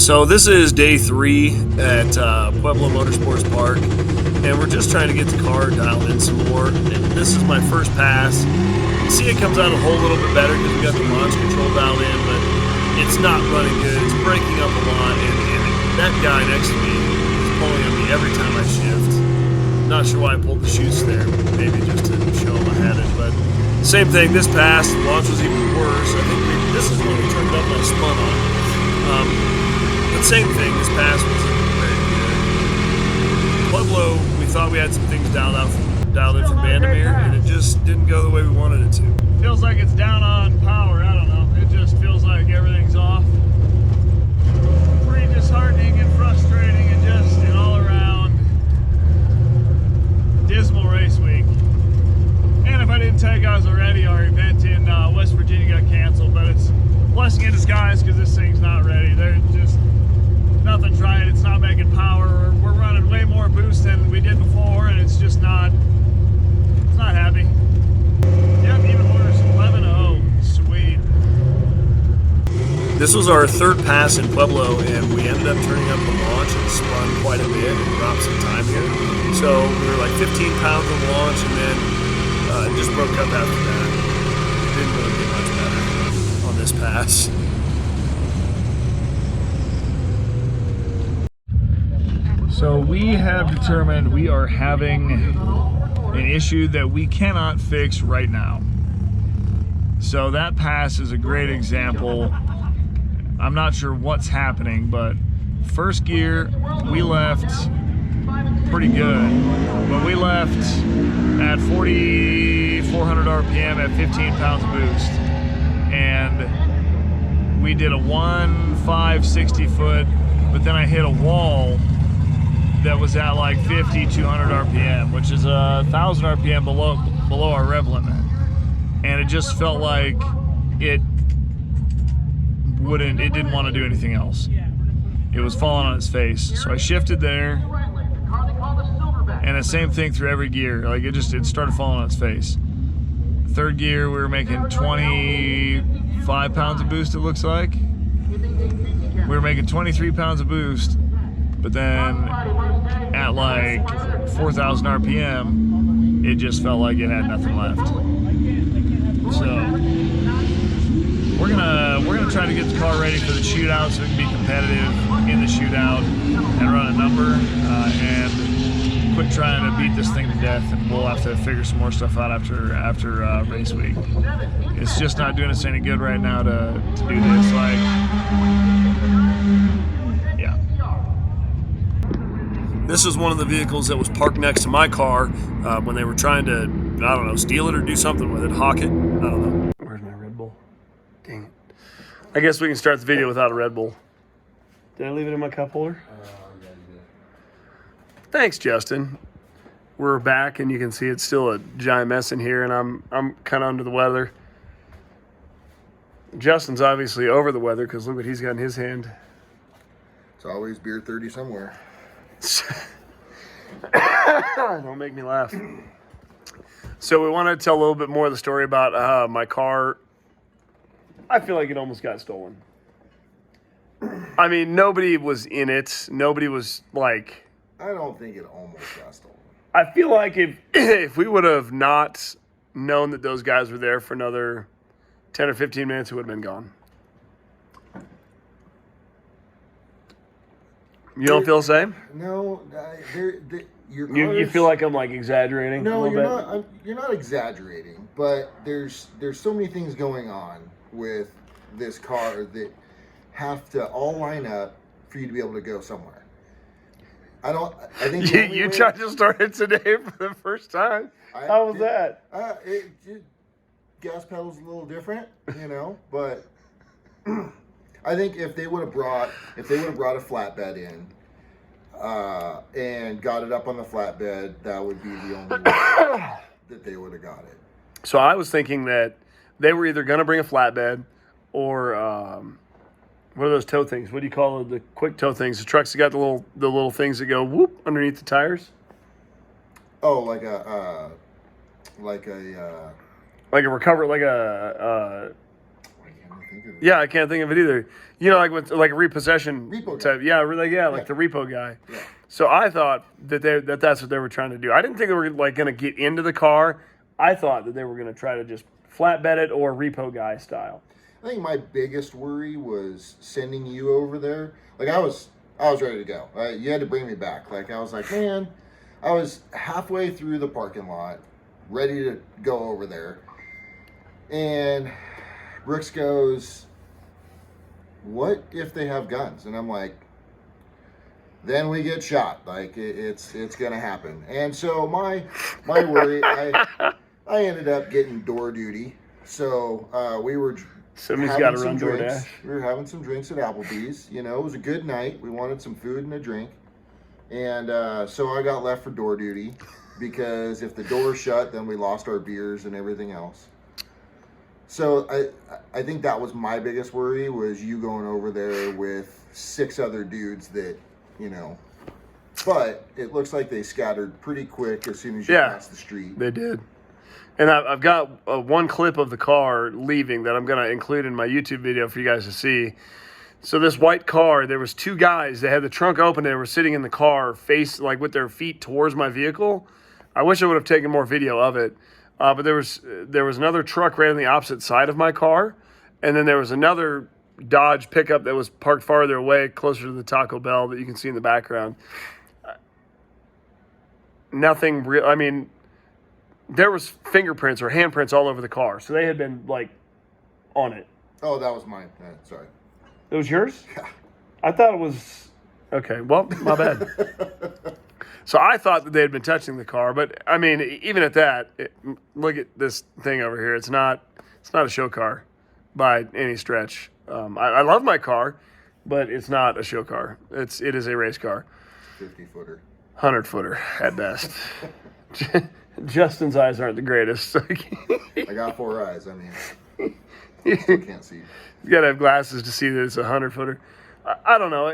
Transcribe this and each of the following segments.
So this is day 3 at Pueblo Motorsports Park, and we're just trying to get the car dialed in some more. And this is my first pass. You see, it comes out a whole little bit better because we got the launch control dialed in, but it's not running good. It's breaking up a lot, and that guy next to me is pulling on me every time I shift. Not sure why I pulled the chutes there. Maybe just to show him I had it, but same thing. This pass, the launch was even worse. I think this is when we turned up and I spun on. But same thing, this pass wasn't very good. Pueblo, we thought we had some things dialed in from Rmrw, and it just didn't go the way we wanted it to. Feels like it's down on power, I don't know. It just feels like everything's off. Pretty disheartening and frustrating and just an all-around dismal race week. And if I didn't tell you guys already, our event in West Virginia got canceled, but it's a blessing in disguise because this thing's not ready. There's just nothing's right. It's not making power. We're running way more boost than we did before, and it's just not. It's not happy. Yep, even worse. 11-0. Sweet. This was our third pass in Pueblo, and we ended up turning up the launch and spun quite a bit and dropped some time here. So we were like 15 pounds on the launch, and then just broke up after that. It didn't really get much better on this pass. So we have determined we are having an issue that we cannot fix right now. So that pass is a great example. I'm not sure what's happening, but first gear we left pretty good, but we left at 4,400 RPM at 15 pounds of boost, and we did a 1.560 foot, but then I hit a wall that was at like 5,200 RPM, which is 1,000 RPM below our rev limit, and it just felt like it didn't want to do anything else. It was falling on its face, so I shifted there, and the same thing through every gear. Like it started falling on its face. Third gear, we were making 25 pounds of boost. It looks like we were making 23 pounds of boost. But then at like 4,000 RPM, it just felt like it had nothing left. So we're gonna try to get the car ready for the shootout so we can be competitive in the shootout and run a number and quit trying to beat this thing to death. And we'll have to figure some more stuff out after race week. It's just not doing us any good right now to do this. This is one of the vehicles that was parked next to my car when they were trying to, I don't know, steal it or do something with it, hawk it. I don't know. Where's my Red Bull? Dang it. I guess we can start the video without a Red Bull. Did I leave it in my cup holder? Thanks, Justin. We're back, and you can see it's still a giant mess in here, and I'm kind of under the weather. Justin's obviously over the weather because look what he's got in his hand. It's always beer 30 somewhere. Don't make me laugh. So we want to tell a little bit more of the story about my car. I feel like it almost got stolen. I mean, nobody was in it. Nobody was like... I don't think it almost got stolen. I feel like if we would have not known that those guys were there for another 10 or 15 minutes, it would have been gone. You don't feel the same? No, you feel like I'm like exaggerating? No, a little you're bit? not. You're not exaggerating, but there's so many things going on with this car that have to all line up for you to be able to go somewhere. I think you tried to start it today for the first time. How was that? Gas pedal's a little different, but. I think if they would have brought a flatbed in and got it up on the flatbed, that would be the only way that they would have got it. So I was thinking that they were either going to bring a flatbed or what are those tow things? What do you call the quick tow things? The trucks that got the little things that go whoop underneath the tires. Oh, like a recover, like a think of it. Yeah, I can't think of it either. You know, like with like a repossession Repo type. guy. Yeah, like the repo guy. Yeah. So I thought that's what they were trying to do. I didn't think they were like going to get into the car. I thought that they were going to try to just flatbed it or repo guy style. I think my biggest worry was sending you over there. Like I was ready to go. You had to bring me back. Like I was like, man, I was halfway through the parking lot, ready to go over there, and Brooks goes, "What if they have guns?" And I'm like, "Then we get shot. Like it's gonna happen." And so my worry, I ended up getting door duty. So we were. Somebody's got to run drinks. DoorDash. We were having some drinks at Applebee's. You know, it was a good night. We wanted some food and a drink. And so I got left for door duty because if the door shut, then we lost our beers and everything else. So I think that was my biggest worry was you going over there with 6 other dudes that, you know. But it looks like they scattered pretty quick as soon as you passed the street. They did. And I've got one clip of the car leaving that I'm going to include in my YouTube video for you guys to see. So this white car, there was 2 guys. They had the trunk open. They were sitting in the car, like with their feet towards my vehicle. I wish I would have taken more video of it. But there was another truck right on the opposite side of my car. And then there was another Dodge pickup that was parked farther away, closer to the Taco Bell that you can see in the background. Nothing real. I mean, there was fingerprints or handprints all over the car. So they had been, like, on it. Oh, that was mine. Sorry. It was yours? Yeah. I thought it was... Okay, well, my bad. So I thought that they had been touching the car. But, I mean, even at that, look at this thing over here. It's not a show car by any stretch. I love my car, but it's not a show car. It is a race car. 50-footer. 100-footer at best. Justin's eyes aren't the greatest. I got 4 eyes. I mean, I still can't see. You got to have glasses to see that it's a 100-footer. I don't know.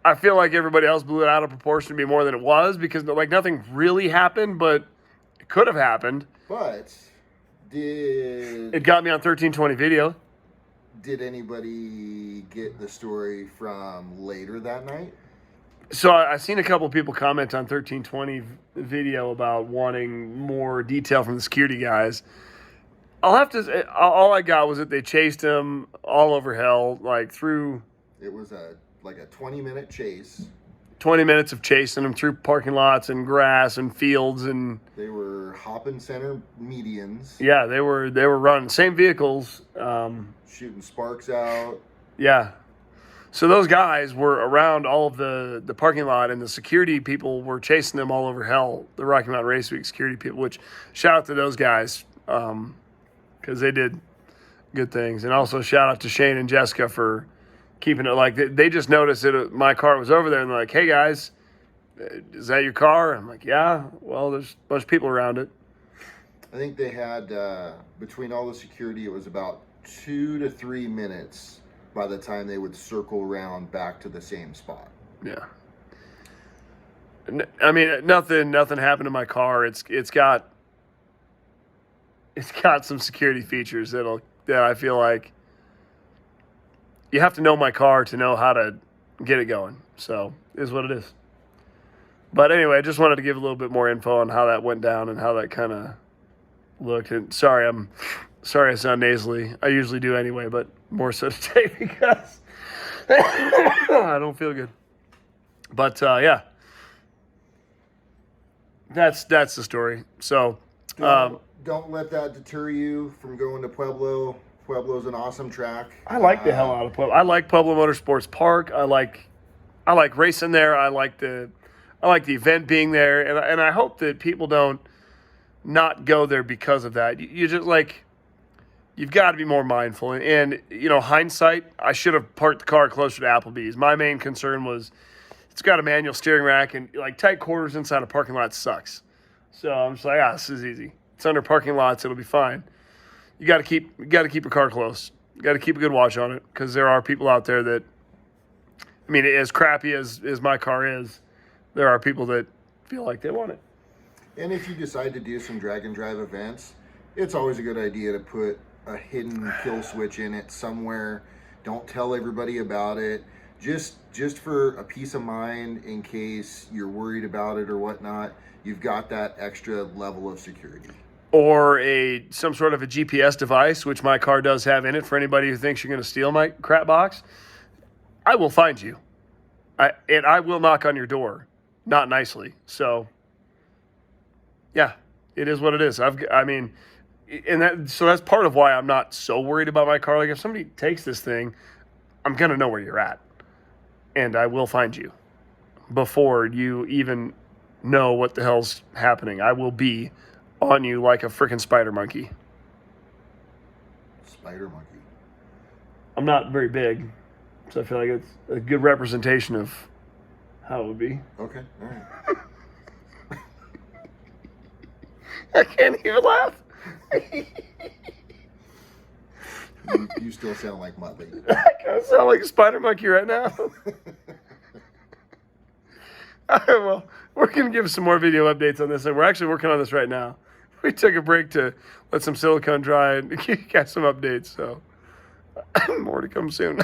I feel like everybody else blew it out of proportion to be more than it was because like nothing really happened, but it could have happened. But it got me on 1320 video. Did anybody get the story from later that night? So I seen a couple of people comment on 1320 video about wanting more detail from the security guys. All I got was that they chased him all over hell, like through. It was a 20-minute chase. 20 minutes of chasing him through parking lots and grass and fields and. They were hopping center medians. Yeah, they were running same vehicles. Shooting sparks out. Yeah. So those guys were around all of the parking lot, and the security people were chasing them all over hell, the Rocky Mountain Race Week security people, which shout out to those guys because they did good things. And also shout out to Shane and Jessica for keeping it like they just noticed that my car was over there, and they're like, hey, guys, is that your car? I'm like, yeah. Well, there's a bunch of people around it. I think they had, between all the security, it was about 2 to 3 minutes by the time they would circle around back to the same spot. Yeah. I mean, nothing happened to my car. It's got some security features that I feel like you have to know my car to know how to get it going. So it is what it is. But anyway, I just wanted to give a little bit more info on how that went down and how that kind of looked. And sorry I sound nasally. I usually do anyway, but more so today because I don't feel good. But yeah, that's the story. So don't let that deter you from going to Pueblo. Pueblo's an awesome track. I like the hell out of Pueblo. I like Pueblo Motorsports Park. I like racing there. I like the event being there, and I hope that people don't not go there because of that. You just you've got to be more mindful. And you know, hindsight, I should have parked the car closer to Applebee's. My main concern was it's got a manual steering rack, and like tight quarters inside a parking lot sucks. So I'm just like, this is easy. It's under parking lots. It'll be fine. You got to keep your car close. You got to keep a good watch on it because there are people out there that, I mean, as crappy as my car is, there are people that feel like they want it. And if you decide to do some drag and drive events, it's always a good idea to put a hidden kill switch in it somewhere. Don't tell everybody about it. Just for a peace of mind, in case you're worried about it or whatnot, you've got that extra level of security. Or some sort of a GPS device, which my car does have in it. For anybody who thinks you're going to steal my crap box, I will find you. I will knock on your door, not nicely. So, yeah, it is what it is. So that's part of why I'm not so worried about my car. Like, if somebody takes this thing, I'm going to know where you're at. And I will find you before you even know what the hell's happening. I will be on you like a freaking spider monkey. Spider monkey. I'm not very big, so I feel like it's a good representation of how it would be. Okay, all right. I can't even laugh. You still sound like Muttley. I kind of sound like a spider monkey right now. All right, well, we're going to give some more video updates on this, and we're actually working on this right now. We took a break to let some silicone dry and get some updates, so more to come soon.